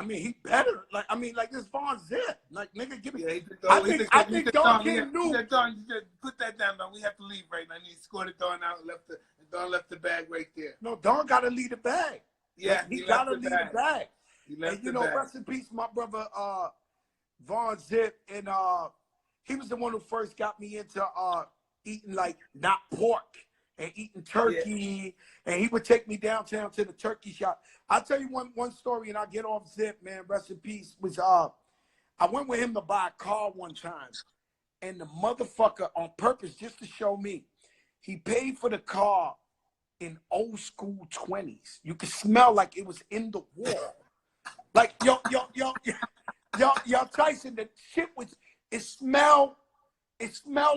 I mean, he better. Like, I mean, like this Von Zip. Like, nigga, give me. Yeah, I think Don King knew. He said, Don, you said, put that down, Don. We have to leave right now. And he escorted Don out and Don left the bag right there. No, Don got to lead the bag. Yeah, he got to lead the bag. He left and, you know, rest in peace, my brother Von Zip. And he was the one who first got me into eating, like, not pork and eating turkey. Yeah. And he would take me downtown to the turkey shop. I'll tell you one story, and I'll get off Zip, man. Rest in peace. Was I went with him to buy a car one time, and the motherfucker, on purpose, just to show me, he paid for the car in old school 20s. You could smell like it was in the wall. Like, yo, Tyson, the shit was, it smelled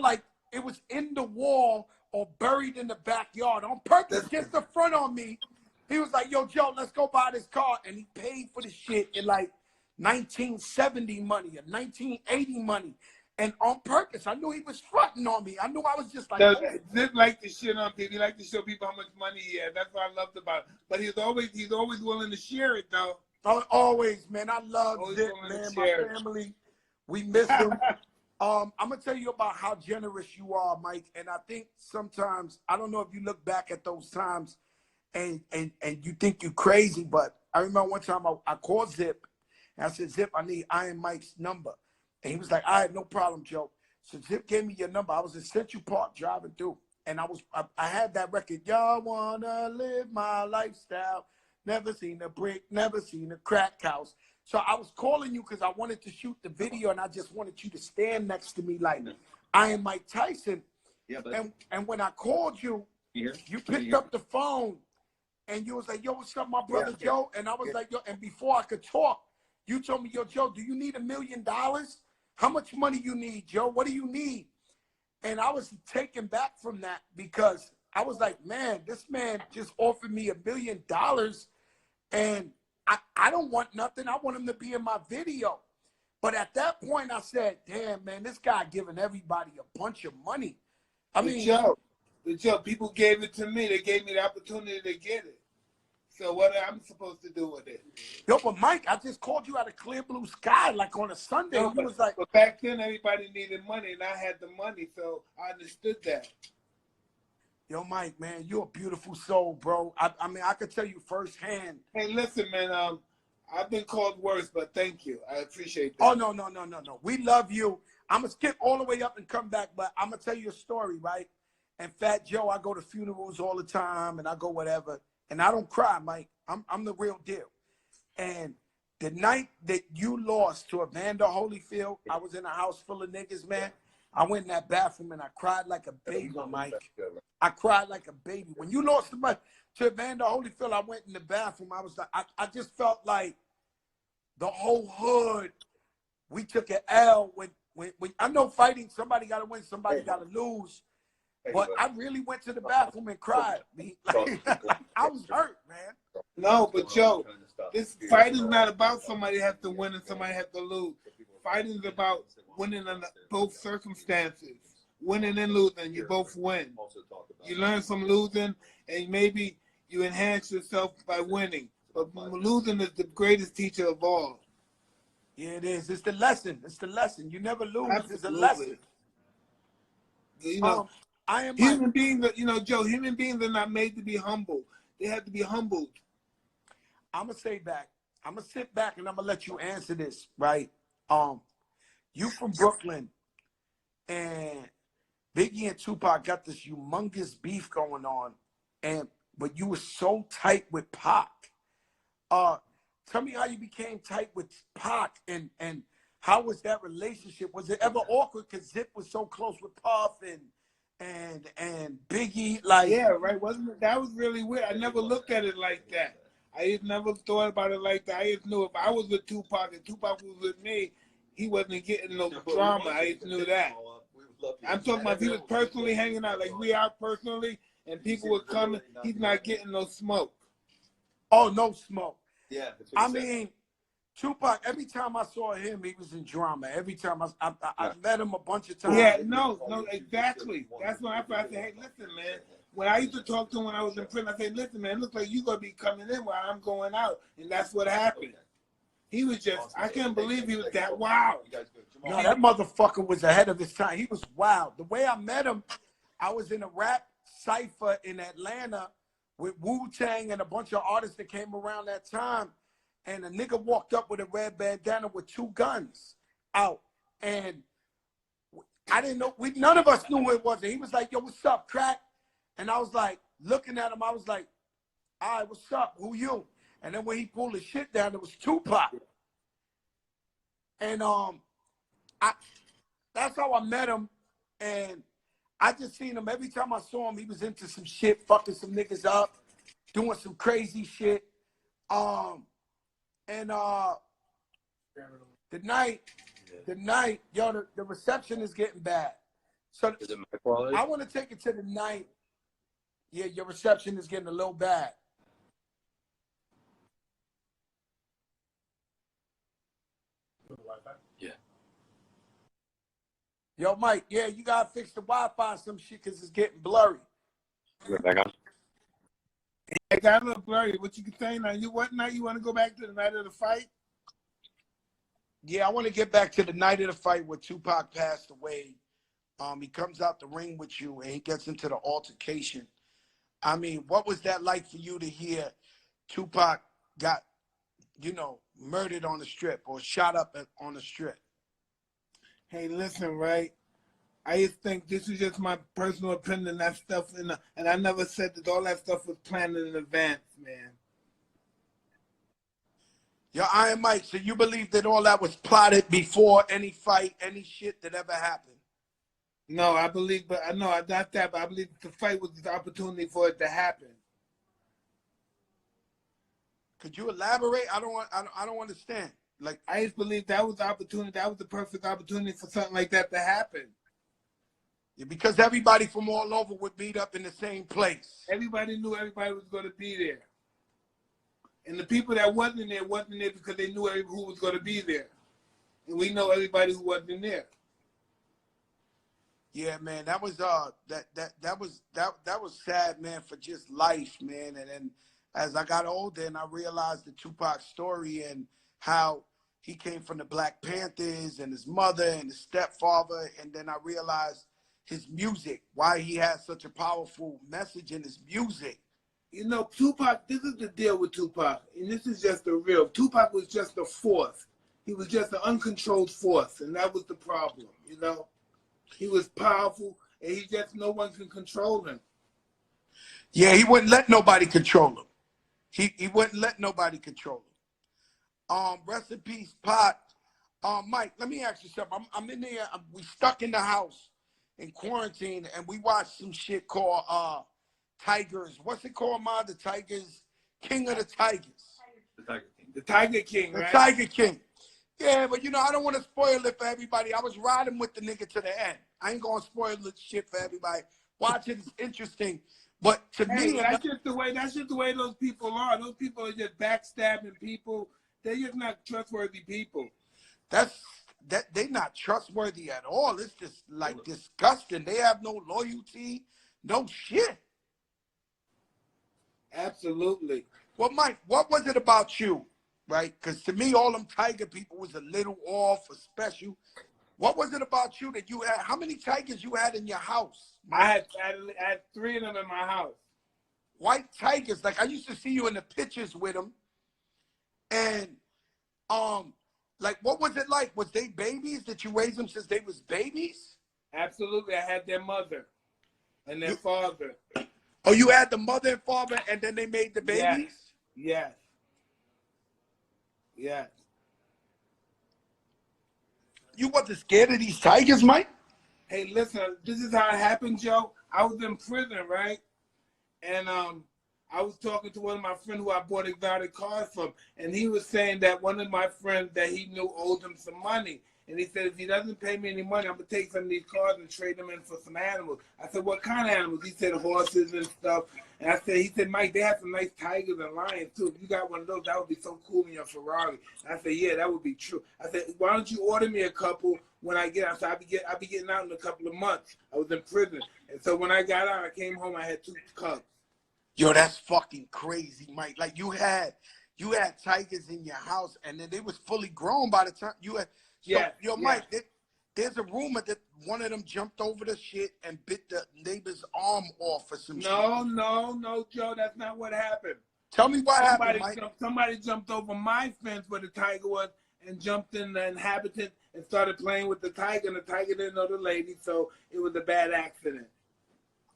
like it was in the wall or buried in the backyard on purpose, just to front on me. He was like, yo, Joe, let's go buy this car. And he paid for the shit in like 1970 money or 1980 money. And on purpose, I knew he was fronting on me. I knew I was just like, Zip like to shit on people. He like to show people how much money he had. That's what I loved about it. But he's always willing to share it, though. Always, man. I love Zip, man. My family, we miss him. I'm gonna tell you about how generous you are, Mike. And I think sometimes, I don't know if you look back at those times and you think you're crazy, but I remember one time I called Zip and I said, Zip, I need Iron Mike's number. And he was like, all right, no problem, Joe. So Zip gave me your number. I was in Central Park driving through, and I had that record, y'all wanna live my lifestyle. Never seen a brick, never seen a crack house. So I was calling you because I wanted to shoot the video, and I just wanted you to stand next to me like I am Mike Tyson. Yeah, and when I called you, you picked up the phone, and you was like, yo, what's up, my brother Joe? And I was like, yo, and before I could talk, you told me, yo, Joe, do you need $1 million? How much money you need, Joe? What do you need? And I was taken back from that because I was like, man, this man just offered me $1 million, and I don't want nothing. I want him to be in my video. But at that point, I said, damn, man, this guy giving everybody a bunch of money. I mean, Joe, people gave it to me. They gave me the opportunity to get it. So what am I supposed to do with it? Yo, but Mike, I just called you out of clear blue sky, like on a Sunday. No, was like, but back then, everybody needed money, and I had the money, so I understood that. Yo, Mike, man, you're a beautiful soul, bro. I mean, I could tell you firsthand. Hey, listen, man, I've been called worse, but thank you. I appreciate that. Oh, no. We love you. I'm going to skip all the way up and come back, but I'm going to tell you a story, right? And Fat Joe, I go to funerals all the time, and I go whatever. And I don't cry, Mike. I'm the real deal. And the night that you lost to Evander Holyfield, I was in a house full of niggas, man. I went in that bathroom and I cried like a baby, Mike. I cried like a baby. When you lost to Evander Holyfield, I went in the bathroom. I was like, I just felt like the whole hood, we took an L. When I know fighting, somebody got to win, somebody got to lose. But I really went to the bathroom and cried. I was hurt, man. No, but Joe, this fight is not about somebody have to win and somebody have to lose. Fighting is about winning under both circumstances. Winning and losing, you both win. You learn from losing, and maybe you enhance yourself by winning. But losing is the greatest teacher of all. Yeah, it is. It's the lesson. It's the lesson. You never lose. Absolutely. It's a lesson. You know, I am human beings, you know, Joe, human beings are not made to be humble. They have to be humbled. I'm going to say back. I'm going to sit back and I'm going to let you answer this, right? You from Brooklyn, and Biggie and Tupac got this humongous beef going on, but you were so tight with Pac. Tell me how you became tight with Pac, and how was that relationship? Was it ever awkward because Zip was so close with Puff and Biggie? Like, yeah, right. Wasn't it? That was really weird. I never looked at it like that. I just never thought about it like that. I just knew if I was with Tupac and Tupac was with me, he wasn't getting no drama. I just knew that. I'm talking about if he was personally hanging out like we are personally, and people were coming, he's not getting no smoke. Oh, no smoke. Yeah. I mean, Tupac, every time I saw him, he was in drama. Every time I met him a bunch of times. Yeah, no, exactly. That's why I said, hey, listen, man. When I used to talk to him when I was in prison, I said, listen, man, it looks like you're going to be coming in while I'm going out. And that's what happened. He was just, I can't believe he was that wild. No, that motherfucker was ahead of his time. He was wild. The way I met him, I was in a rap cypher in Atlanta with Wu-Tang and a bunch of artists that came around that time. And a nigga walked up with a red bandana with 2 guns out. And I didn't know, none of us knew who it was. And he was like, yo, what's up, crack? And I was like, looking at him, I was like, all right, what's up? Who you? And then when he pulled his shit down, it was Tupac. And that's how I met him. And I just seen him every time I saw him, he was into some shit, fucking some niggas up, doing some crazy shit. And the night, yo, the reception is getting bad. So is it my quality? I want to take it to the night. Yeah, your reception is getting a little bad. Yeah. Yo, Mike, yeah, you gotta fix the Wi-Fi some shit because it's getting blurry. Back on. It got a little blurry. What you can say now? What night you want to go back to the night of the fight? Yeah, I want to get back to the night of the fight where Tupac passed away. He comes out the ring with you and he gets into the altercation. I mean, what was that like for you to hear Tupac got, murdered on the strip or shot up on the strip? Hey, listen, right? I just think this is just my personal opinion. That stuff, and I never said that all that stuff was planned in advance, man. Yo, Iron Mike, so you believe that all that was plotted before any fight, any shit that ever happened? No, I believe, but I know not that, but I believe the fight was the opportunity for it to happen. Could you elaborate? I don't understand. Like, I just believe that was the opportunity. That was the perfect opportunity for something like that to happen. Because everybody from all over would meet up in the same place. Everybody knew everybody was going to be there. And the people that wasn't there because they knew who was going to be there. And we know everybody who wasn't there. Yeah, man, that was that was sad, man, for just life, man. And then as I got older and I realized the Tupac story and how he came from the Black Panthers and his mother and his stepfather, and then I realized his music, why he has such a powerful message in his music. You know, Tupac, this is the deal with Tupac, and this is just the real. Tupac was just a force. He was just an uncontrolled force, and that was the problem, you know? He was powerful, and no one can control him. Yeah, he wouldn't let nobody control him. He wouldn't let nobody control him. Rest in peace, Pot. Mike, let me ask you something. I'm in there. We stuck in the house in quarantine, and we watched some shit called Tigers. What's it called, Ma? The Tigers, King of the Tigers. The Tiger King. The Tiger King, right? The Tiger King. Yeah, but I don't want to spoil it for everybody. I was riding with the nigga to the end. I ain't gonna spoil the shit for everybody. Watch it, it's interesting. But to me, that's just the way those people are. Those people are just backstabbing people. They're just not trustworthy people. They're not trustworthy at all. It's just like disgusting. They have no loyalty, no shit. Absolutely. Well, Mike, what was it about you, right? Because to me, all them Tiger people was a little off or special. What was it about you that you had? How many tigers you had in your house? I had 3 of them in my house. White tigers. Like, I used to see you in the pictures with them. And, like, what was it like? Was they babies? Did you raise them since they was babies? Absolutely. I had their mother and their father. Oh, you had the mother and father, and then they made the babies? Yes. Yes. You wasn't scared of these tigers, Mike? Hey, listen, this is how it happened, Joe. I was in prison, right? And I was talking to one of my friends who I bought exotic cars from, and he was saying that one of my friends that he knew owed him some money. And he said, if he doesn't pay me any money, I'm going to take some of these cars and trade them in for some animals. I said, what kind of animals? He said, horses and stuff. And he said, Mike, they have some nice tigers and lions, too. If you got one of those, that would be so cool in your Ferrari. And I said, yeah, that would be true. I said, why don't you order me a couple when I get out? So I'll be getting out in a couple of months. I was in prison. And so when I got out, I came home, I had 2 cubs. Yo, that's fucking crazy, Mike. Like, you had you had tigers in your house, and then they was fully grown by the time you had. So, Mike, there's a rumor that one of them jumped over the shit and bit the neighbor's arm off or some shit. No, Joe, that's not what happened. Tell me what happened, Mike. Somebody jumped over my fence where the tiger was and jumped in the inhabitant and started playing with the tiger, and the tiger didn't know the lady, so it was a bad accident.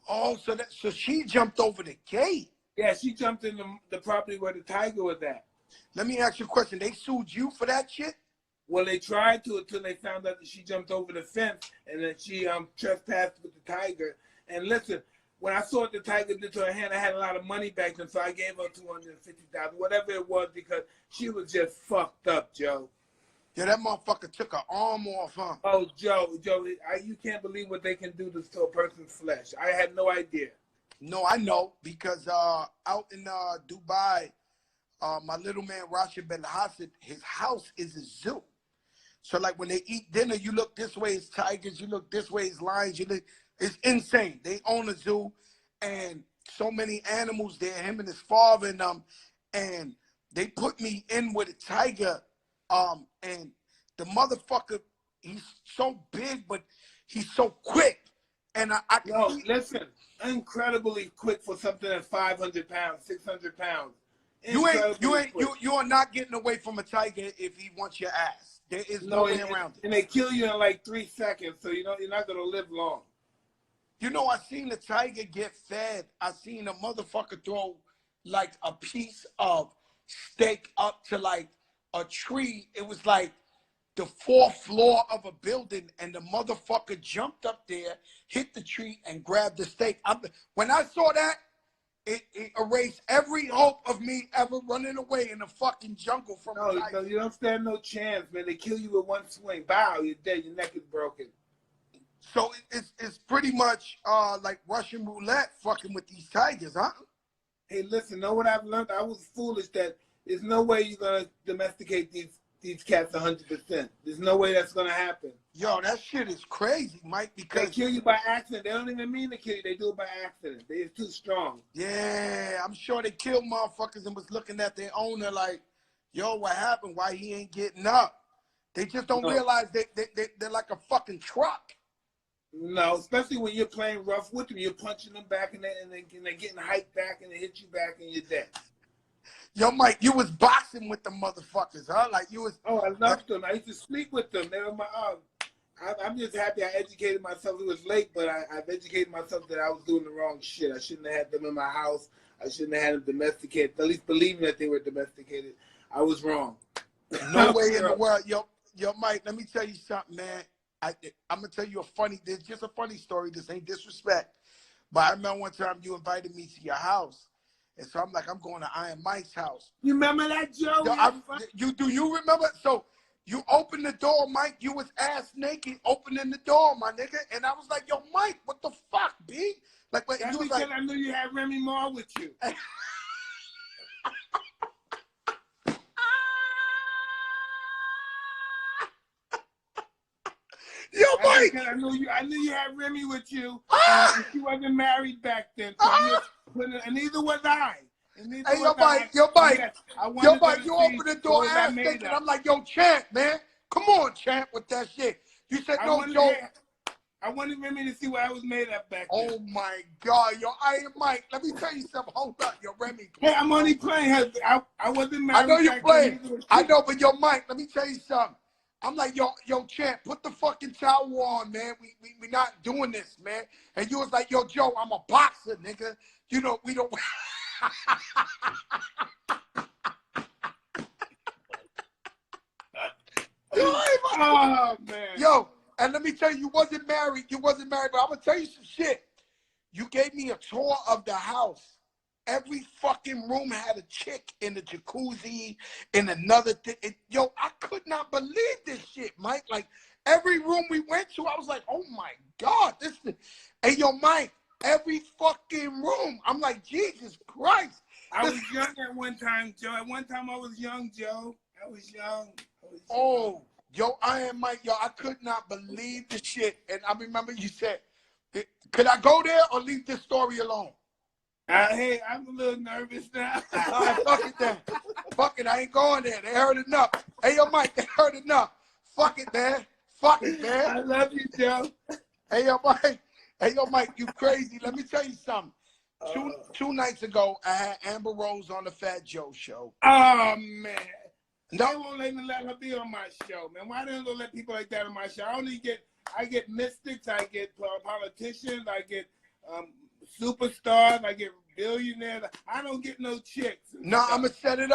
Oh, so she jumped over the gate. Yeah, she jumped in the property where the tiger was at. Let me ask you a question. They sued you for that shit? Well, they tried to until they found out that she jumped over the fence and that she trespassed with the tiger. And listen, when I saw what the tiger did to her hand, I had a lot of money back then, so I gave her $250,000, whatever it was, because she was just fucked up, Joe. Yeah, that motherfucker took her arm off, huh? Oh, Joe, you can't believe what they can do to a person's flesh. I had no idea. No, I know, because out in Dubai, my little man Rashid Ben Hassan, his house is a zoo. So like when they eat dinner, you look this way, it's tigers. You look this way, it's lions. It's insane. They own a zoo, and so many animals there. Him and his father and and they put me in with a tiger. And the motherfucker, he's so big, but he's so quick. And I can listen, incredibly quick for something that's 500 pounds, 600 pounds. You are not getting away from a tiger if he wants your ass. There is no way around it. And they kill you in like 3 seconds, so you're not gonna live long. You know, I seen the tiger get fed. I seen a motherfucker throw like a piece of steak up to like a tree. It was like the 4th floor of a building, and the motherfucker jumped up there, hit the tree, and grabbed the steak. When I saw that, it erased every hope of me ever running away in the fucking jungle from a tiger. No, you don't stand no chance, man. They kill you with one swing. Bow, you're dead. Your neck is broken. So it's pretty much like Russian roulette fucking with these tigers, huh? Hey, listen, know what I've learned? I was foolish that there's no way you're going to domesticate these cats 100%. There's no way that's going to happen. Yo, that shit is crazy, Mike, because they kill you by accident. They don't even mean to kill you. They do it by accident. They're too strong. Yeah, I'm sure they killed motherfuckers and was looking at their owner like, yo, what happened? Why he ain't getting up? They just don't realize they're like a fucking truck. No, especially when you're playing rough with them. You're punching them back and they're getting hyped back and they hit you back and you're dead. Yo, Mike, you was boxing with the motherfuckers, huh? Like you was. Oh, I loved them. I used to sleep with them. They were my. I'm just happy I educated myself. It was late, but I've educated myself that I was doing the wrong shit. I shouldn't have had them in my house. I shouldn't have had them domesticated. At least believing that they were domesticated. I was wrong. No way in the world. Yo, Mike, let me tell you something, man. I'm gonna tell you there's just a funny story. This ain't disrespect, but I remember one time you invited me to your house, and so I'm like, I'm going to Iron Mike's house. You remember that, Joe? Do you remember? So you opened the door, Mike. You was ass naked opening the door, my nigga, and I was like, yo, Mike, what the fuck, B? Like, that's you was because like, I knew you had Remy Ma with you. Yo, Mike! I knew you had Remy with you, and she wasn't married back then. So and neither was I. Hey, yo, Mike, you opened the door ass naked. I'm like, yo, Champ, man. Come on, Champ, with that shit. You said, no, Joe. I wanted Remy to see what I was made of back then. Oh, my God. Yo, Mike, let me tell you something. Hold up, yo, Remy. Hey, I'm only playing. I wasn't married. I know you're playing. I know, but yo, Mike, let me tell you something. I'm like, yo, Champ, put the fucking towel on, man. We not doing this, man. And you was like, yo, Joe, I'm a boxer, nigga. You know, we don't. Oh, man. Yo, and let me tell you, you wasn't married, but I'm gonna tell you some shit. You gave me a tour of the house. Every fucking room had a chick in the jacuzzi, in another thing. Yo, I could not believe this shit, Mike. Like, every room we went to, I was like, oh my God, hey, yo, Mike, every fucking room. I'm like, Jesus Christ. I was young at one time, Joe. At one time, I was young, Joe. I was young. Oh, yo, Iron Mike, yo, I could not believe the shit. And I remember you said, could I go there or leave this story alone? Hey, I'm a little nervous now. All right, fuck it then. Fuck it, I ain't going there. They heard enough. Hey, yo, Mike, they heard enough. Fuck it, man. Fuck it, man. I love you, Joe. Hey, yo, Mike. Hey, yo, Mike, you crazy. Let me tell you something. Two nights ago, I had Amber Rose on the Fat Joe show. Oh, man. No. They won't let her be on my show, man. Why don't they let people like that on my show? I get mystics, I get politicians, I get superstars, I get billionaires. I don't get no chicks. No, I'm going to set it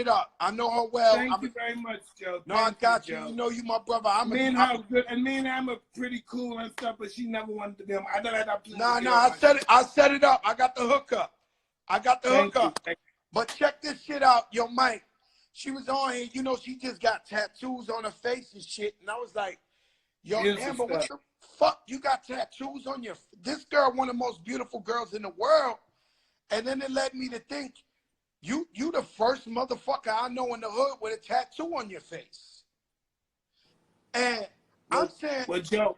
up. I know her well. Thank you very much, Joe. No, I got you. You know you my brother. Me and her good, and me and I'm pretty cool and stuff, but she never wanted to be on. I never had opportunity. I set it up. I got the hookup. But check this shit out, yo, Mike. She was on here, you know, she just got tattoos on her face and shit. And I was like, yo, Amber, what the fuck? You got tattoos on your this girl, one of the most beautiful girls in the world. And then it led me to think, you the first motherfucker I know in the hood with a tattoo on your face. And I'm saying, well, Joe,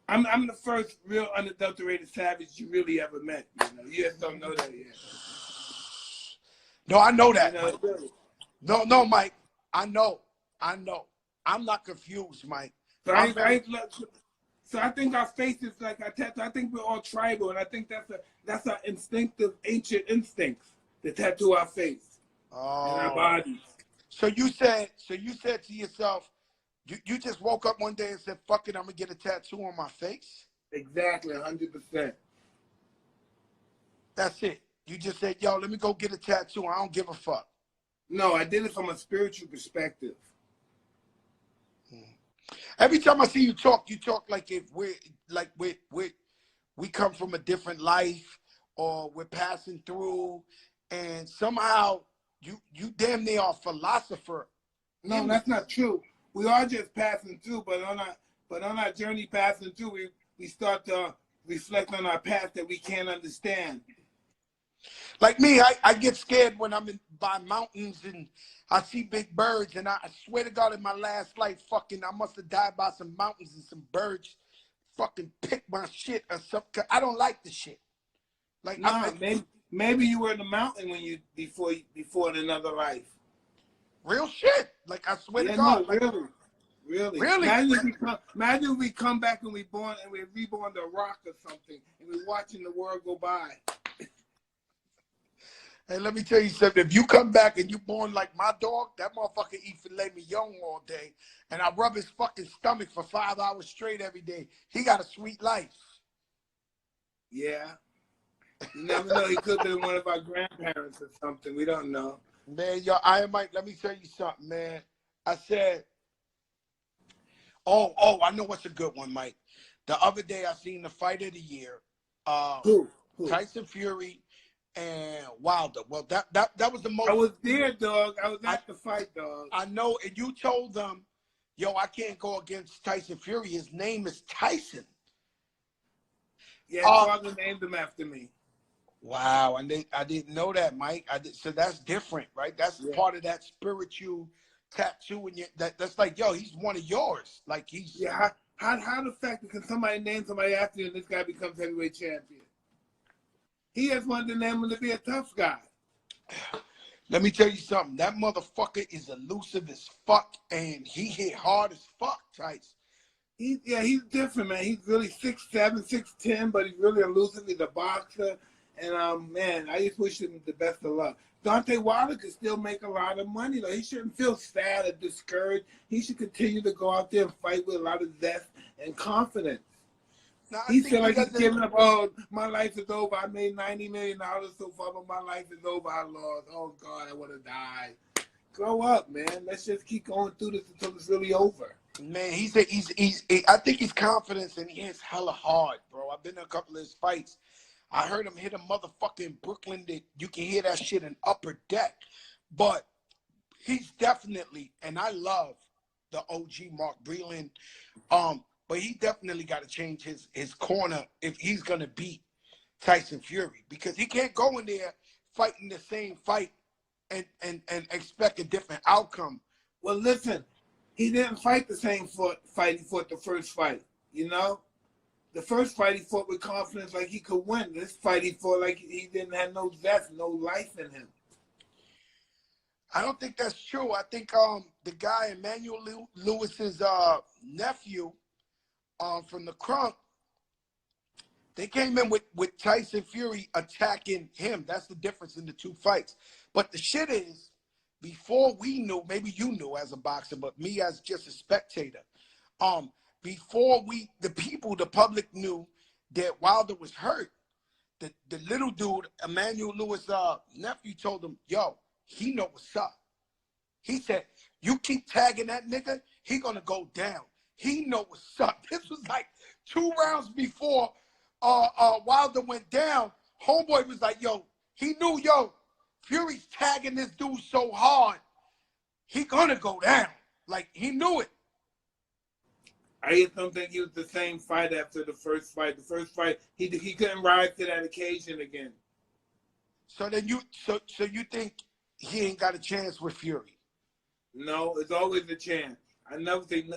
I'm the first real unadulterated savage you really ever met. You know, you just don't know that yet. No, I know that. You know, No, Mike. I know. I'm not confused, Mike. So I think our faces like our tattoo. I think we're all tribal, and I think that's our instinctive, ancient instincts to tattoo our face and our bodies. So you said to yourself, you just woke up one day and said, "Fuck it, I'm gonna get a tattoo on my face." Exactly, 100%. That's it. You just said, "Yo, let me go get a tattoo. I don't give a fuck." No, I did it from a spiritual perspective. Every time I see you talk like if we come from a different life or we're passing through, and somehow you damn near are a philosopher. No, that's not true. We are just passing through, but on our journey passing through, we start to reflect on our past that we can't understand. Like me, I get scared when I'm by mountains and I see big birds, and I swear to God, in my last life, fucking, I must have died by some mountains and some birds fucking picked my shit or something. I don't like the shit. Like, no, maybe you were in the mountain when you before in another life. Real shit. Like, I swear to God. No, like, really. Imagine if we come back and we're reborn to a rock or something, and we're watching the world go by. Hey, let me tell you something. If you come back and you born like my dog, that motherfucker eat filet mignon all day, and I rub his fucking stomach for 5 hours straight every day. He got a sweet life. Yeah. You never know. He could be one of our grandparents or something. We don't know. Man, yo, Iron Mike, let me tell you something, man. I said, oh, I know what's a good one, Mike. The other day I seen the fight of the year. Who? Tyson Fury and Wilder. Well, that was the most. I was there, dog. I was at the fight, dog. I know, and you told them, yo, I can't go against Tyson Fury. His name is Tyson. Yeah, father named him after me. Wow, and I didn't know that, Mike. So that's different, right? That's part of that spiritual tattoo, and that's like, yo, he's one of yours. Like he's How the fact that somebody name somebody after you and this guy becomes heavyweight champion? He just wanted to name him to be a tough guy. Let me tell you something. That motherfucker is elusive as fuck, and he hit hard as fuck, Tyson. He's different, man. He's really 6'7", 6'10", but he's really elusive. He's a boxer. And, man, I just wish him the best of luck. Deontay Wilder could still make a lot of money, though. He shouldn't feel sad or discouraged. He should continue to go out there and fight with a lot of zest and confidence. Now, he feel like he's giving up. Oh, my life is over. I made $90 million so far, but my life is over. I lost. Oh, God, I want to die. Grow up, man. Let's just keep going through this until it's really over. Man, I think he's confident and he hits hella hard, bro. I've been in a couple of his fights. I heard him hit a motherfucker in Brooklyn that you can hear that shit in Upper Deck. But he's definitely, and I love the OG Mark Breland, but he definitely got to change his corner if he's going to beat Tyson Fury, because he can't go in there fighting the same fight and expect a different outcome. Well, listen, he didn't fight the same fight he fought the first fight, you know? The first fight he fought with confidence like he could win. This fight he fought like he didn't have no zest, no life in him. I don't think that's true. I think the guy Emmanuel Lewis's nephew from the Crunk, they came in with Tyson Fury attacking him. That's the difference in the two fights. But the shit is, before we knew, maybe you knew as a boxer, but me as just a spectator, before the public knew that Wilder was hurt, the little dude, Emmanuel Lewis' nephew, told him, yo, he know what's up. He said, you keep tagging that nigga, he gonna go down. He know what's up. This was like 2 rounds before Wilder went down. Homeboy was like, yo, he knew, yo, Fury's tagging this dude so hard, he gonna go down. Like, he knew it. I just don't think he was the same fight after the first fight. The first fight, he couldn't rise to that occasion again. So then you think he ain't got a chance with Fury? No, it's always a chance. I never think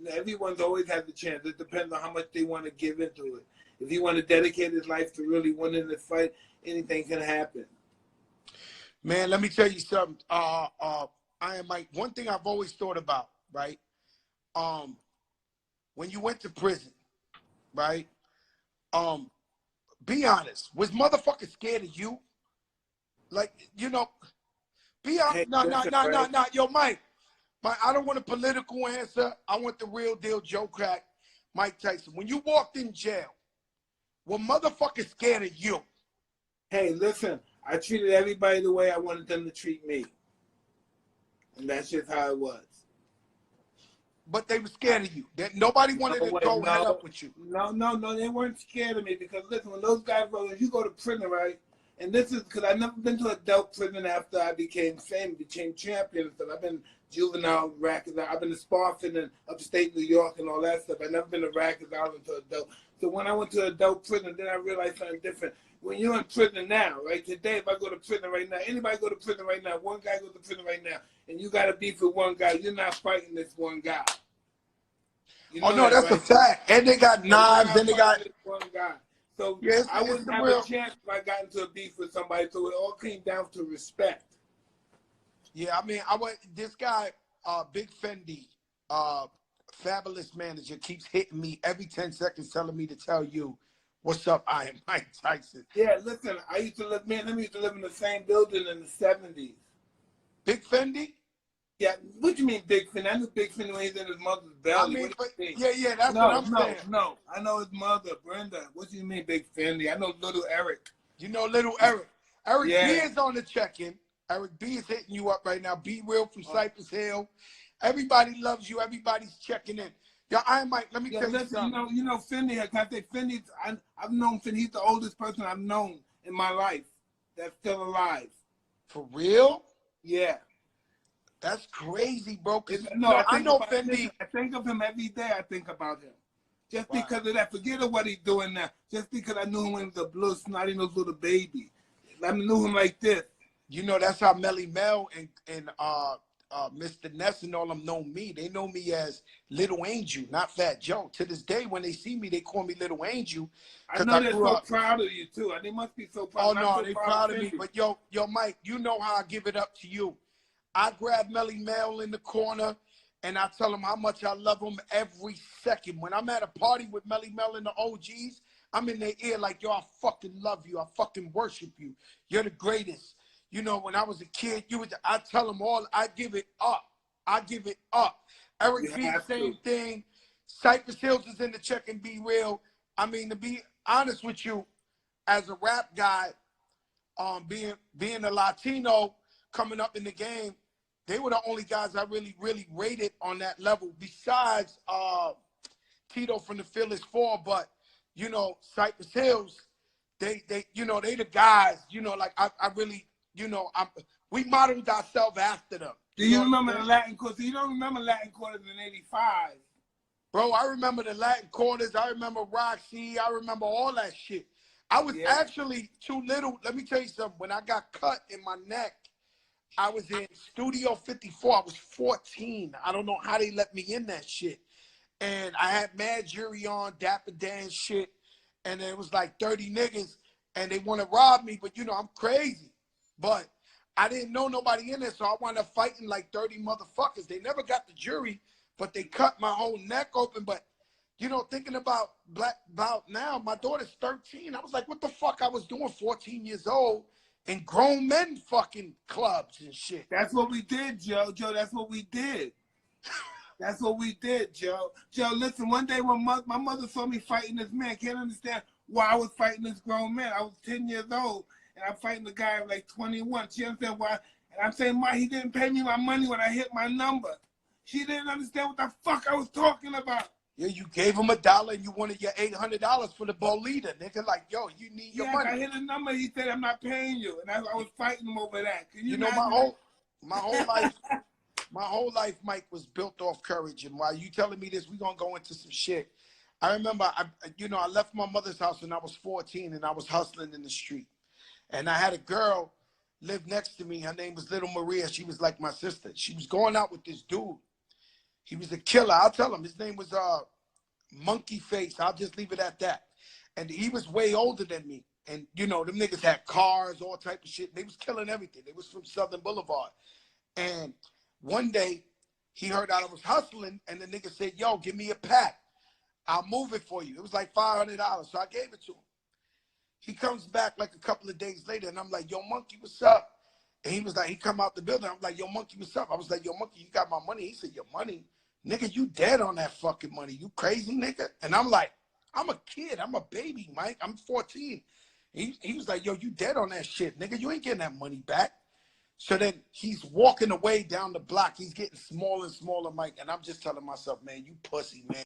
everyone's always has a chance. It depends on how much they want to give into it. If he want to dedicate his life to really winning this fight, anything can happen. Man, let me tell you something. Iron Mike, one thing I've always thought about, right? When you went to prison, right? Be honest. Was motherfucker scared of you? Like, you know, be honest. Hey, No. Yo, Mike, I don't want a political answer. I want the real deal, Joe Crack, Mike Tyson. When you walked in jail, were motherfuckers scared of you? Hey, listen, I treated everybody the way I wanted them to treat me. And that's just how it was. But they were scared of you. That nobody wanted to go head up with you. No, they weren't scared of me because listen, when those guys when you go to prison, right? And this is because I've never been to adult prison after I became famous, became champion and stuff. I've been juvenile, Rikers. I've been to Sparford and upstate New York and all that stuff. I've never been to Rikers Island to adult. So when I went to adult prison, then I realized something different. When you're in prison now, right? Today, if I go to prison right now, anybody go to prison right now, one guy goes to prison right now, and you got to beef with one guy, you're not fighting this one guy. You know oh, no, that's right? a fact. And they got knives, and they got... one guy. So yes, I wouldn't have a chance if I got into a beef with somebody. So it all came down to respect. Yeah, I mean, this guy, Big Fendi, fabulous manager, keeps hitting me every 10 seconds telling me to tell you, what's up, I am Mike Tyson. Yeah, listen, I used to live, me and him used to live in the same building in the 70s. Big Fendi? Yeah, what do you mean Big Fendi? I knew Big Fendi when he was in his mother's belly. I mean, yeah, that's what I'm saying. No, I know his mother, Brenda. What do you mean Big Fendi? I know Little Eric. You know Little Eric. Eric yeah. B is on the check-in. Eric B is hitting you up right now. Be Real from Cypress Hill. Everybody loves you. Everybody's checking in. Yeah, I might. Let me tell you something. You know, Fendi. I say Fendi. I've known Fendi. He's the oldest person I've known in my life that's still alive. For real? Yeah. That's crazy, bro. No, I know Fendi. I think of him every day. I think about him. Just because of that. Forget of what he's doing now. Just because I knew him when he was a blue, snotty nose little baby. I knew him like this. You know, that's how Melly Mel and Mr. Ness and all them know me. They know me as Little Angel, not Fat Joe. To this day, when they see me, they call me Little Angel. I know they're so proud of you, too. They must be so proud. Oh, no, they're proud of me. But, yo, Mike, you know how I give it up to you. I grab Melly Mel in the corner, and I tell him how much I love him every second. When I'm at a party with Melly Mel and the OGs, I'm in their ear like, yo, I fucking love you. I fucking worship you. You're the greatest. You know, when I was a kid, I tell them all, I give it up. I give it up. Eric B, same thing. Cypress Hills is in the check and Be Real. I mean, to be honest with you, as a rap guy, being a Latino coming up in the game, they were the only guys I really, really rated on that level besides Tito from the Fearless Four. But, you know, Cypress Hills, they you know, they the guys, you know, like I really, you know, we modeled ourselves after them. Do you remember the Latin quarters? You don't remember Latin quarters in '85. Bro, I remember the Latin quarters. I remember Roxy. I remember all that shit. I was actually too little. Let me tell you something. When I got cut in my neck, I was in Studio 54. I was 14. I don't know how they let me in that shit. and I had mad jury on, Dapper Dan shit, and it was like 30 niggas, and they want to rob me, but you know, I'm crazy. But I didn't know nobody in there, so I wound up fighting like 30 motherfuckers. They never got the jury, but they cut my whole neck open. But, you know, thinking about now, my daughter's 13. I was like, what the fuck I was doing 14 years old in grown men fucking clubs and shit. That's what we did, Joe. Joe, that's what we did. That's what we did, Joe. Joe, listen, one day when my mother saw me fighting this man, can't understand why I was fighting this grown man. I was 10 years old, and I'm fighting the guy like 21. She understand why. And I'm saying, Ma, he didn't pay me my money when I hit my number. She didn't understand what the fuck I was talking about. Yeah, you gave him $1 and you wanted your $800 for the bolita, nigga. Like, yo, you need your money. I hit a number, he said, I'm not paying you. And I was fighting him over that. Can you know, my whole life, my whole life, Mike, was built off courage. And while you telling me this, we're going to go into some shit. I remember, I left my mother's house when I was 14 and I was hustling in the street. And I had a girl live next to me. Her name was Little Maria. She was like my sister. She was going out with this dude. He was a killer. I'll tell him. His name was Monkey Face. I'll just leave it at that. And he was way older than me. And, you know, them niggas had cars, all type of shit. They was killing everything. They was from Southern Boulevard. And one day, he heard I was hustling, and the nigga said, yo, give me a pack. I'll move it for you. It was like $500. So I gave it to him. He comes back like a couple of days later, and I'm like, yo, Monkey, what's up? And he was like, he come out the building. I'm like, yo, Monkey, what's up? I was like, yo, Monkey, you got my money? He said, your money? Nigga, you dead on that fucking money. You crazy, nigga? And I'm like, I'm a kid. I'm a baby, Mike. I'm 14. He was like, yo, you dead on that shit, nigga. You ain't getting that money back. So then he's walking away down the block. He's getting smaller and smaller, Mike. And I'm just telling myself, man, you pussy, man.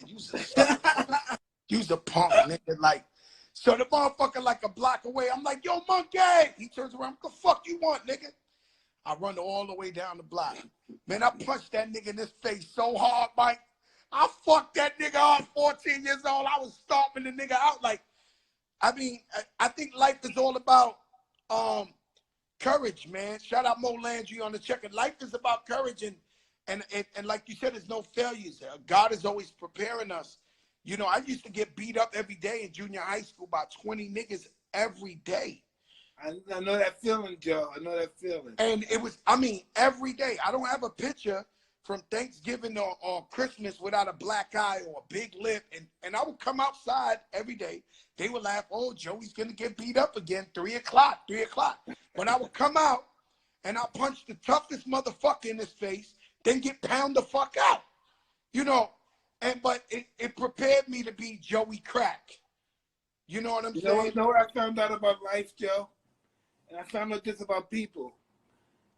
You's a punk, nigga. Like, so the motherfucker like a block away. I'm like, yo, Monkey. He turns around. What the fuck you want, nigga? I run all the way down the block. Man, I punched that nigga in his face so hard, Mike. I fucked that nigga up 14 years old. I was stomping the nigga out. Like, I mean, I think life is all about courage, man. Shout out Mo Landry on the check. Life is about courage, and like you said, there's no failures there. God is always preparing us. You know, I used to get beat up every day in junior high school by 20 niggas every day. I know that feeling, Joe. I know that feeling. And it was, I mean, every day. I don't have a picture from Thanksgiving or Christmas without a black eye or a big lip. And I would come outside every day. They would laugh, oh, Joey's going to get beat up again, 3 o'clock. When I would come out and I punch the toughest motherfucker in his face, then get pound the fuck out. You know, but it prepared me to be Joey Crack. You know what I'm saying? You know what I found out about life, Joe? And I found out this about people.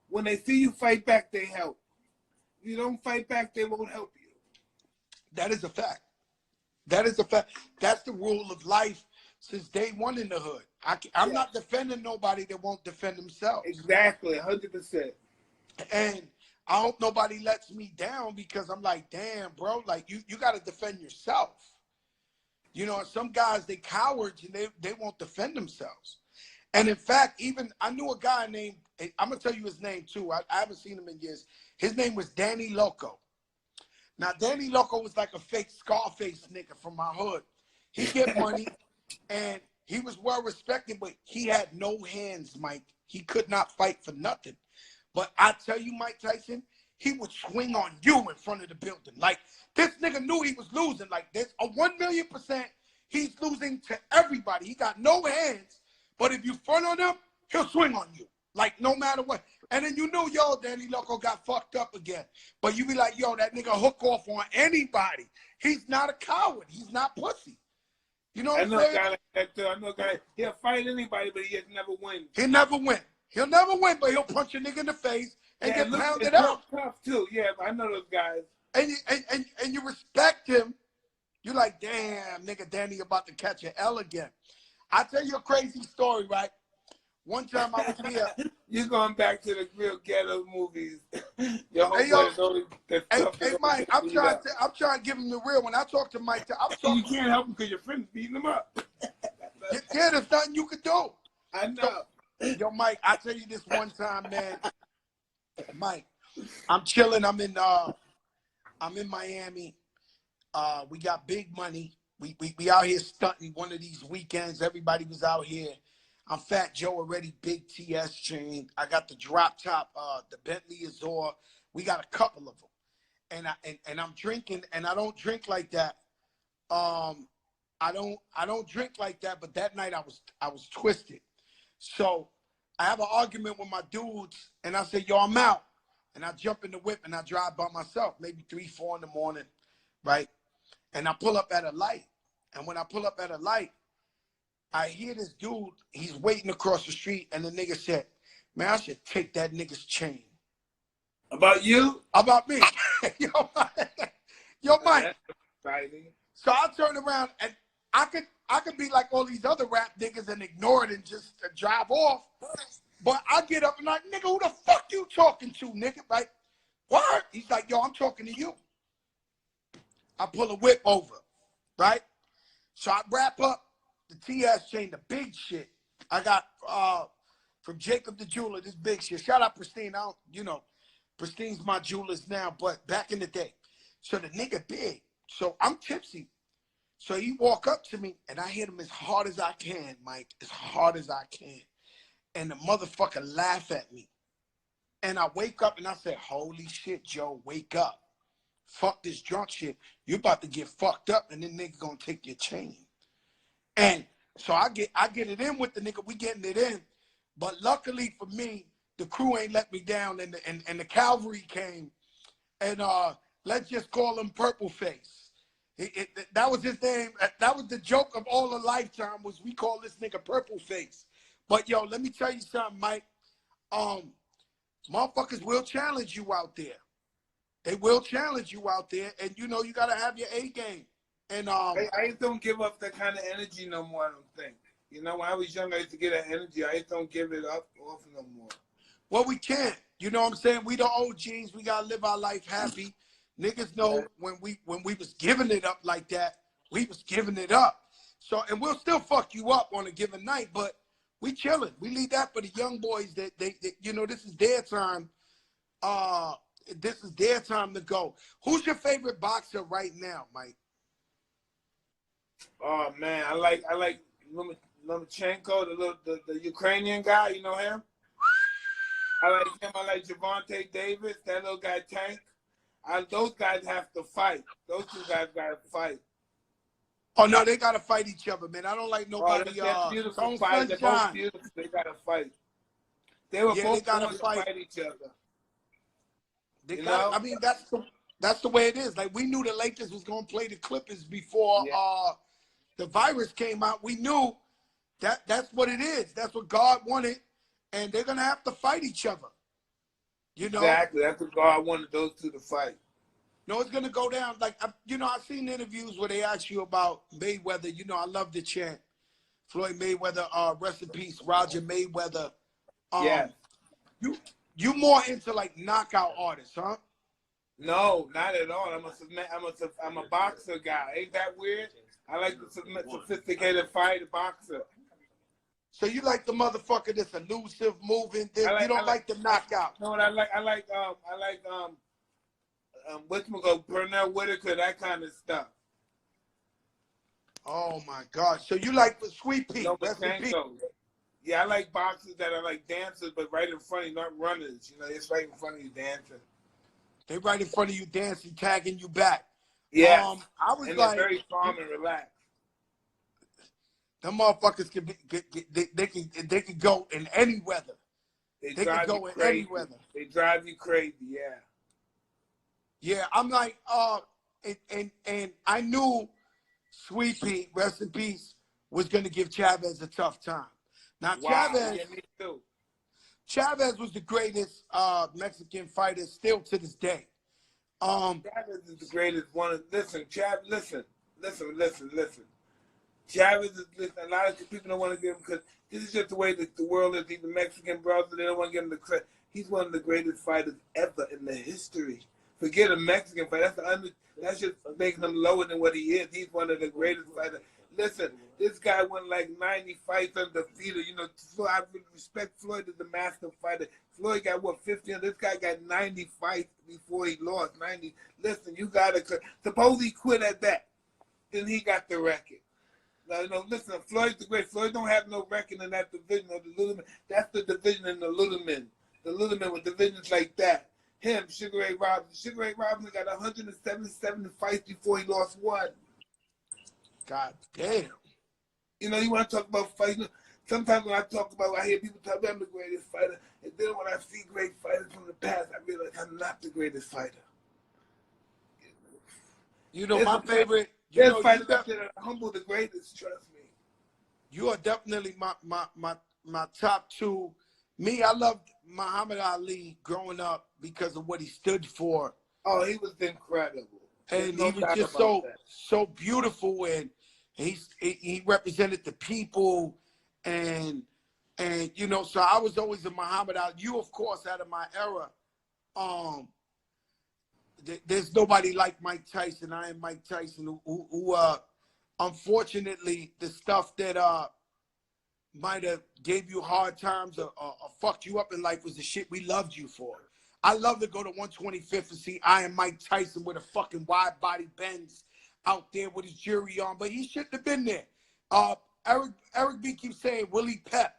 When they see you fight back, they help. If you don't fight back, they won't help you. That is a fact. That is a fact. That's the rule of life since day one in the hood. I'm not defending nobody that won't defend themselves. Exactly, 100%. And I hope nobody lets me down because I'm like, damn, bro, like you got to defend yourself. You know, some guys, they cowards and they won't defend themselves. And in fact, even I knew a guy named, I'm going to tell you his name too. I haven't seen him in years. His name was Danny Loco. Now, Danny Loco was like a fake Scarface nigga from my hood. He get money and he was well respected, but he had no hands, Mike. He could not fight for nothing. But I tell you, Mike Tyson, he would swing on you in front of the building. Like, this nigga knew he was losing. Like, there's a 1,000,000%, he's losing to everybody. He got no hands, but if you front on him, he'll swing on you. Like, no matter what. And then you knew, yo, Danny Loco got fucked up again. But you be like, yo, that nigga hook off on anybody. He's not a coward. He's not pussy. You know what I'm saying? I know a guy like that, too. I know a guy, he'll fight anybody, but he'll never win. He'll never win. He'll never win, but he'll punch a nigga in the face and get pounded out. Tough, too. Yeah, I know those guys. And you respect him. You're like, damn, nigga, Danny about to catch an L again. I'll tell you a crazy story, right? One time I was here. You're going back to the real ghetto movies. Your Hey, Mike, I'm trying to give him the real. When I talk to Mike, you can't help him because your friend's beating him up. Yeah, there's nothing you could do. I know. Yo, Mike, I tell you this one time, man. Mike, I'm chilling. I'm in Miami. We got big money. We out here stunting one of these weekends. Everybody was out here. I'm Fat Joe already, big TS chain. I got the drop top, the Bentley Azure. We got a couple of them. And I'm drinking, and I don't drink like that. I don't drink like that, but that night I was twisted. So I have an argument with my dudes, and I say, yo, I'm out. And I jump in the whip and I drive by myself, maybe 3, 4 in the morning, right? And I pull up at a light. And when I pull up at a light, I hear this dude, he's waiting across the street, and the nigga said, man, I should take that nigga's chain. About you? About me. Yo, Mike. So I turn around, and I could be like all these other rap niggas and ignore it and just drive off. But I get up and like, nigga, who the fuck you talking to, nigga? Like, what? He's like, yo, I'm talking to you. I pull a whip over, right? So I wrap up the TS chain, the big shit. I got from Jacob the jeweler, this big shit. Shout out Pristine. I don't, you know, Pristine's my jewelers now, but back in the day. So the nigga big. So I'm tipsy. So he walk up to me, and I hit him as hard as I can, Mike, as hard as I can. And the motherfucker laugh at me. And I wake up, and I say, holy shit, Joe, wake up. Fuck this drunk shit. You about to get fucked up, and then nigga gonna take your chain. And so I get it in with the nigga. We getting it in. But luckily for me, the crew ain't let me down, and the cavalry came. And let's just call him Purple Face. That was his name. That was the joke of all a lifetime, was we call this nigga Purple Face. But yo, let me tell you something, Mike. Motherfuckers will challenge you out there. They will challenge you out there, and you know you gotta have your A game. And I just don't give up that kind of energy no more. I don't think. You know, when I was young, I used to get that energy. I just don't give it up off no more. Well, we can't. You know what I'm saying? We the OGs. We gotta live our life happy. Niggas know when we was giving it up like that, we was giving it up. So, and we'll still fuck you up on a given night, but we chilling. We leave that for the young boys that they you know, this is their time. This is their time to go. Who's your favorite boxer right now, Mike? Oh man, I like Lomachenko, the Ukrainian guy. You know him? I like him. I like Javante Davis, that little guy Tank. Those guys have to fight. Those two guys gotta fight. Oh no, they gotta fight each other, man. I don't like nobody. That's beautiful fight. They're both beautiful. They gotta fight. They were both going to fight each other. I mean, that's the way it is. Like, we knew the Lakers was gonna play the Clippers before the virus came out. We knew that's what it is. That's what God wanted, and they're gonna have to fight each other. You know, exactly. That's what God wanted those two to fight. No, it's gonna go down. Like, you know, I've seen interviews where they ask you about Mayweather. You know, I love the chant, Floyd Mayweather. Rest in peace, Roger Mayweather. Yeah. You more into like knockout artists, huh? No, not at all. I'm a boxer guy. Ain't that weird? I like the sophisticated fight boxer. So you like the motherfucker that's elusive, moving. You don't like the knockout. No, I like whatchamacallit, Pernell Whitaker, that kind of stuff. Oh my God! So you like the Sweet Pea? Yeah, I like boxers that are like dancers, but right in front of you, not runners. You know, it's right in front of you dancing. They right in front of you dancing, tagging you back. Yeah. I was and like, they're very calm and relaxed. Them motherfuckers can they can go in any weather. They can go in any weather. They drive you crazy, yeah. Yeah, I'm like, and I knew Sweet Pea, rest in peace, was gonna give Chavez a tough time. Now Wow. Yeah, me too. Chavez was the greatest Mexican fighter still to this day. Chavez is the greatest one. Listen. Chavez is, a lot of people don't want to give him, because this is just the way that the world is. He's a Mexican brother. They don't want to give him the credit. He's one of the greatest fighters ever in the history. Forget a Mexican fighter. That's just making him lower than what he is. He's one of the greatest fighters. Listen, this guy won like 90 fights undefeated. You know, so I respect Floyd as the master fighter. Floyd got, what, 50? This guy got 90 fights before he lost. 90. Listen, you got to, suppose he quit at that. Then he got the record. Now, you know, listen, Floyd's the great. Floyd don't have no record in that division of the little men. That's the division in the little men. The little men with divisions like that. Him, Sugar Ray Robinson. Sugar Ray Robinson got 177 fights before he lost one. God damn. You know, you want to talk about fighting. Sometimes when I hear people talk about I'm the greatest fighter, and then when I see great fighters from the past, I realize I'm not the greatest fighter. You know, my favorite. There's fighters out there that are humble the greatest, trust me. You are definitely my top two. Me, I loved Muhammad Ali growing up because of what he stood for. Oh, he was incredible. And he was just so beautiful, and he represented the people, and you know, so I was always a Muhammad Ali. You, of course, out of my era, there's nobody like Mike Tyson. I am Mike Tyson, who unfortunately, the stuff that might have gave you hard times or fucked you up in life was the shit we loved you for. I love to go to 125th and see I am Mike Tyson with a fucking wide body Benz out there with his jury on, but he shouldn't have been there. Eric B keeps saying Willie Pep.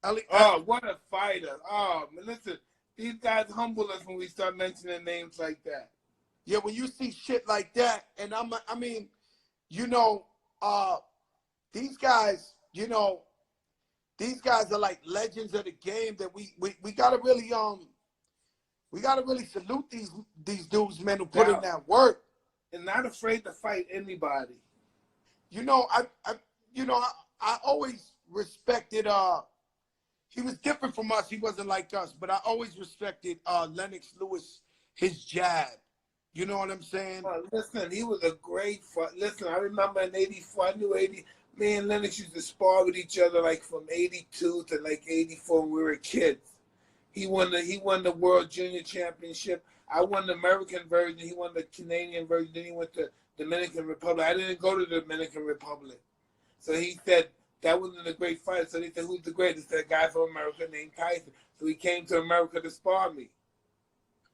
Oh, what a fighter. Oh, man, listen, these guys humble us when we start mentioning names like that. Yeah, when you see shit like that, and I mean, you know, these guys, you know, these guys are like legends of the game that we gotta really salute these dudes, man, who put in that work. And not afraid to fight anybody. You know, I always respected he was different from us. He wasn't like us, but I always respected Lennox Lewis, his jab. You know what I'm saying? Listen, he was a great fight. Listen, I remember in 84, I knew 80. Me and Lennox used to spar with each other like from 82 to like 84 when we were kids. He won the World Junior Championship. I won the American version. He won the Canadian version. Then he went to Dominican Republic. I didn't go to the Dominican Republic. So he said that wasn't a great fight. So they said, who's the greatest? That guy from America named Tyson. So he came to America to spar me.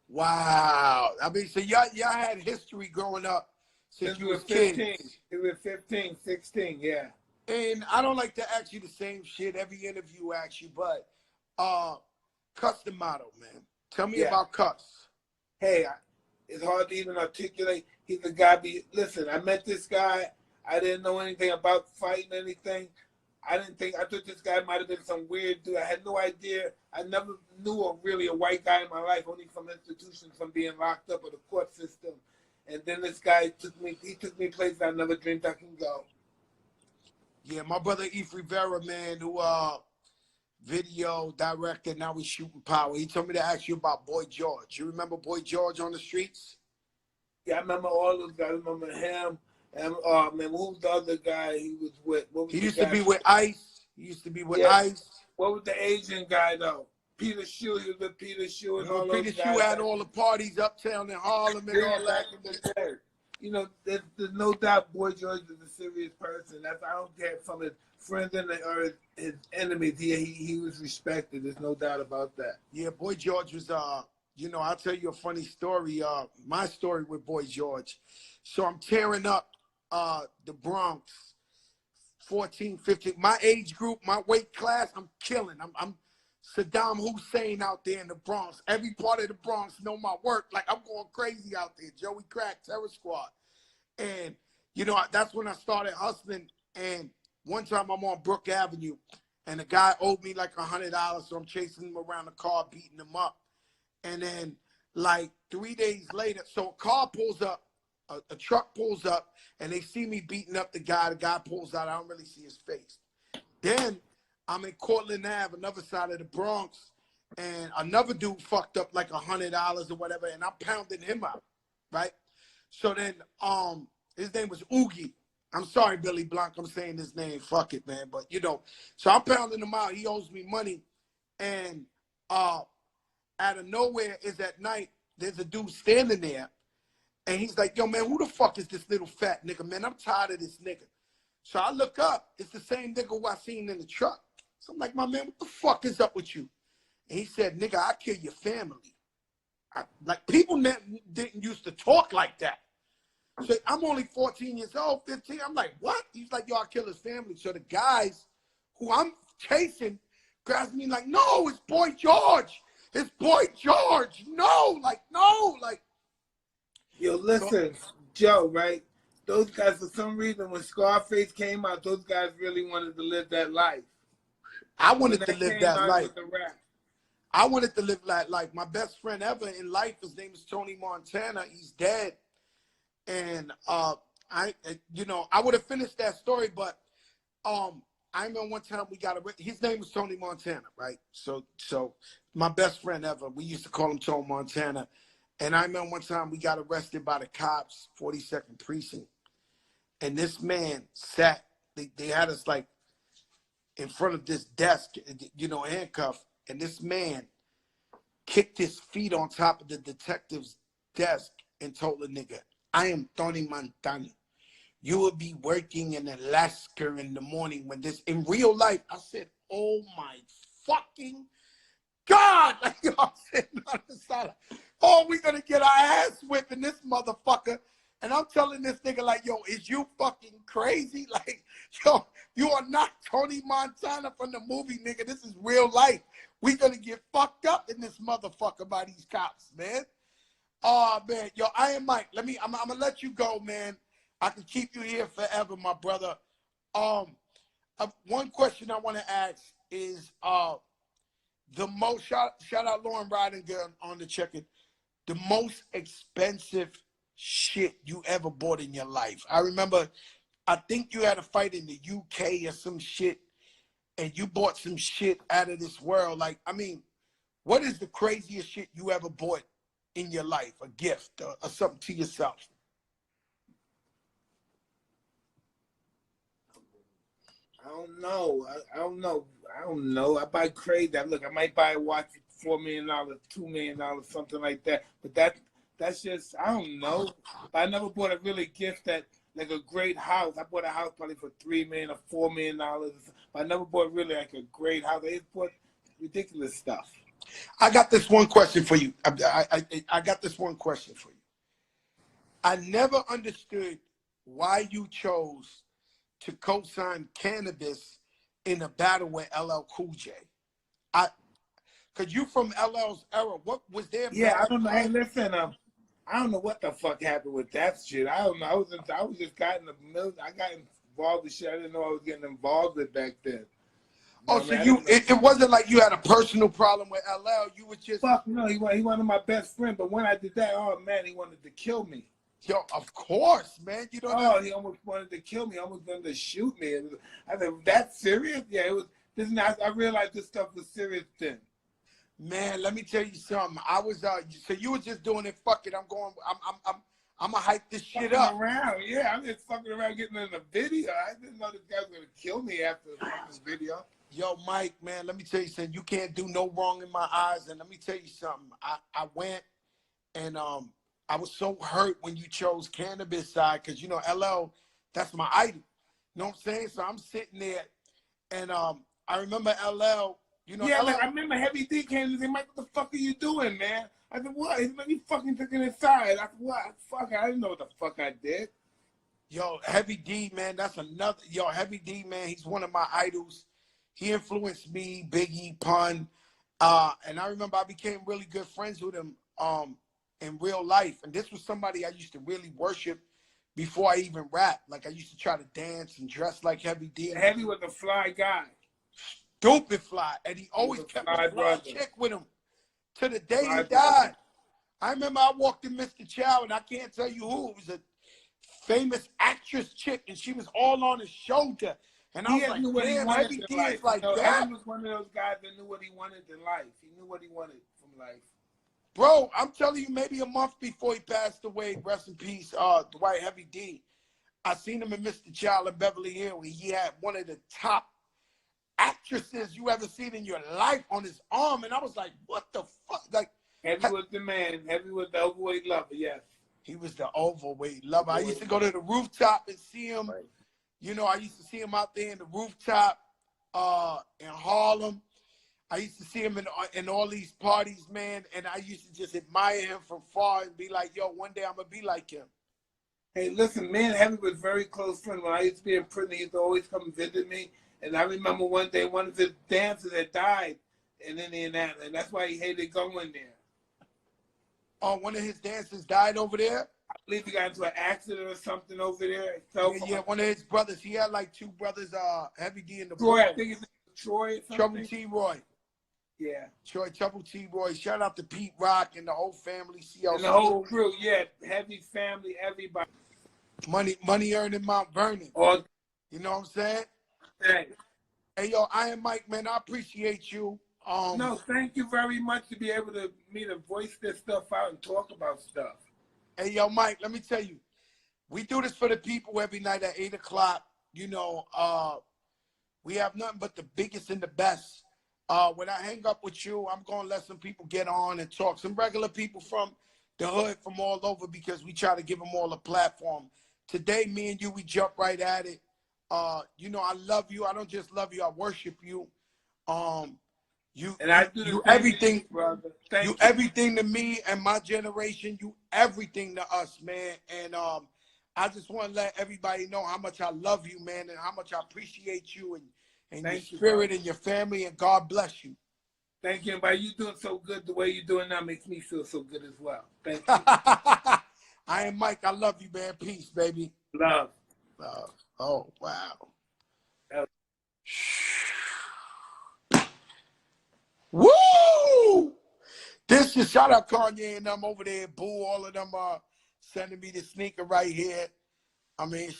Wow. I mean, so y'all had history growing up since you were 15. He was 15, 16, yeah. And I don't like to ask you the same shit every interview I ask you, but Cuss the Motto, man. Tell me about Cuss. Hey, it's hard to even articulate. He's a guy. Listen, I met this guy. I didn't know anything about fighting anything. I thought this guy might have been some weird dude. I had no idea. I never knew really a white guy in my life, only from institutions, from being locked up or the court system. And then this guy took me places I never dreamed I can go. Yeah, my brother Eve Rivera, man, who video director, now he's shooting power. He told me to ask you about Boy George. You remember Boy George on the streets? Yeah, I remember all those guys. I remember him. And man, who was the other guy he was with? He used to be with Ice. Ice. What was the Asian guy though? Peter Shue. He was with Peter Shue and all those guys. Peter Shue had all the parties uptown in Harlem and all that. You know, there's no doubt Boy George is a serious person. I don't care from his friends or his enemies. He was respected. There's no doubt about that. Yeah, Boy George was you know, I'll tell you a funny story. My story with Boy George. So I'm tearing up the Bronx, 14, 15. My age group, my weight class, I'm killing. I'm Saddam Hussein out there in the Bronx. Every part of the Bronx know my work. Like, I'm going crazy out there. Joey Crack, Terror Squad. And, you know, that's when I started hustling. And one time I'm on Brook Avenue, and a guy owed me like $100, so I'm chasing him around the car, beating him up. And then, like, 3 days later, so a car pulls up, a truck pulls up, and they see me beating up the guy. The guy pulls out. I don't really see his face. Then I'm in Cortland Ave, another side of the Bronx, and another dude fucked up like $100 or whatever, and I'm pounding him out, right? So then his name was Oogie. I'm sorry, Billy Blanc, I'm saying his name. Fuck it, man. But, you know, so I'm pounding him out. He owes me money. And out of nowhere is at night, there's a dude standing there. And he's like, yo, man, who the fuck is this little fat nigga, man? I'm tired of this nigga. So I look up. It's the same nigga who I seen in the truck. So I'm like, my man, what the fuck is up with you? And he said, nigga, I kill your family. Like, people didn't used to talk like that. So I'm only 14 years old, 15. I'm like, what? He's like, yo, I kill his family. So the guys who I'm chasing grabs me like, no, it's Boy George. It's Boy George. No, like, no, like. Yo, listen, Joe, right? Those guys, for some reason, when Scarface came out, those guys really wanted to live that life. I wanted to live that life. The rap. I wanted to live that life. My best friend ever in life, his name is Tony Montana. He's dead. And I would have finished that story, but I remember one time we got his name was Tony Montana, right? So my best friend ever, we used to call him Tony Montana. And I remember one time we got arrested by the cops, 42nd Precinct. And this man sat, they had us like in front of this desk, handcuffed. And this man kicked his feet on top of the detective's desk and told the nigga, I am Tony Montana. You will be working in Alaska in the morning when this, in real life, I said, oh my fucking God. Like, I'm sitting on the side. Oh, we're going to get our ass whipped in this motherfucker. And I'm telling this nigga like, yo, is you fucking crazy? Like, yo, you are not Tony Montana from the movie, nigga. This is real life. We going to get fucked up in this motherfucker by these cops, man. Oh, man. Yo, Iron Mike, I'm going to let you go, man. I can keep you here forever, my brother. One question I want to ask is the most, shout out Lauren Ridinger on the check-in, the most expensive shit you ever bought in your life. I remember, I think you had a fight in the UK or some shit, and you bought some shit out of this world. Like, I mean, what is the craziest shit you ever bought in your life? A gift or something to yourself? I don't know. I buy crazy. Look, I might buy a watch for $4 million, $2 million, something like that. But that's just, I don't know. But I never bought a really gift that, like a great house. I bought a house probably for $3 million or $4 million. But I never bought really like a great house. I just bought ridiculous stuff. I got this one question for you. I got this one question for you. I never understood why you chose to co-sign cannabis in a battle with LL Cool J. Cause you from LL's era. What was there? Yeah, I don't know. Hey, listen, I don't know what the fuck happened with that shit. I don't know. I was just got in the middle. I got involved with shit I didn't know I was getting involved with back then. Oh, so it wasn't like you had a personal problem with LL. You was just fuck no. He wanted my best friend, but when I did that, oh man, he wanted to kill me. Yo, of course, man. You don't know. He almost wanted to kill me. Almost wanted to shoot me. I said, "That's serious?" Yeah, it was. This not. I realized this stuff was serious then. Man, let me tell you something. I was so you were just doing it. Fuck it. I'm gonna hype this shit up. Around, yeah. I'm just fucking around getting in the video. I didn't know this guy was gonna kill me after this video. Yo, Mike, man, let me tell you something. You can't do no wrong in my eyes. And let me tell you something. I went and I was so hurt when you chose cannabis side because, you know, LL, that's my idol. You know what I'm saying? So I'm sitting there and I remember LL, you know. Yeah, LL, like, I remember Heavy D came and said, Mike, what the fuck are you doing, man? I said, what? He's like, you fucking took it inside. I said, what? Fuck, I didn't know what the fuck I did. Yo, Heavy D, man, that's another. Yo, Heavy D, man, he's one of my idols. He influenced me, Biggie, Pun. And I remember I became really good friends with him in real life. And this was somebody I used to really worship before I even rap. Like, I used to try to dance and dress like Heavy D. Heavy was a fly guy. Stupid fly. And he always kept a fly chick with him to the day he died. I remember I walked in Mr. Chow, and I can't tell you who. It was a famous actress chick, and she was all on his shoulder. And I was like, damn, Heavy D is like that. Heavy was one of those guys that knew what he wanted in life. He knew what he wanted from life. Bro, I'm telling you, maybe a month before he passed away, rest in peace, Dwight Heavy D, I seen him in Mr. Child in Beverly Hills. He had one of the top actresses you ever seen in your life on his arm. And I was like, what the fuck? Like, Heavy was the man. Heavy was the overweight lover, yes. He was the overweight lover. I used to go to the rooftop and see him. Right. You know, I used to see him out there in the rooftop in Harlem. I used to see him in all these parties, man, and I used to just admire him from far and be like, yo, one day I'm going to be like him. Hey, listen, me and Heavy was very close friends. When I used to be in prison, he used to always come visit me. And I remember one day one of his dancers had died in Indianapolis, and that's why he hated going there. Oh, one of his dancers died over there? I believe he got into an accident or something over there. Yeah, one of his brothers. He had like two brothers, Heavy D in the Troy, book. I think it's Troy or something. Trouble T. Roy. Yeah. Troy, Trouble T. Roy. Shout out to Pete Rock and the whole family. CLC. And the whole crew, yeah. Heavy family, everybody. Money earned in Mount Vernon. All, you know what I'm saying? Hey. Hey, yo, Iron Mike, man, I appreciate you. No, thank you very much to be able to me to voice this stuff out and talk about stuff. Hey, yo, Mike, let me tell you, we do this for the people every night at 8 o'clock. You know, we have nothing but the biggest and the best. When I hang up with you, I'm going to let some people get on and talk. Some regular people from the hood, from all over, because we try to give them all a platform. Today, me and you, we jump right at it. You know, I love you. I don't just love you. I worship you. You everything, brother. You everything to me and my generation. You everything to us, man. And I just want to let everybody know how much I love you, man, and how much I appreciate you and your spirit and your family. And God bless you. Thank you. And by you doing so good, the way you're doing now makes me feel so good as well. Thank you. I am Mike. I love you, man. Peace, baby. Love. Love. Oh, wow. Woo! This is shout out Kanye and them over there, Boo. All of them are sending me the sneaker right here. I mean,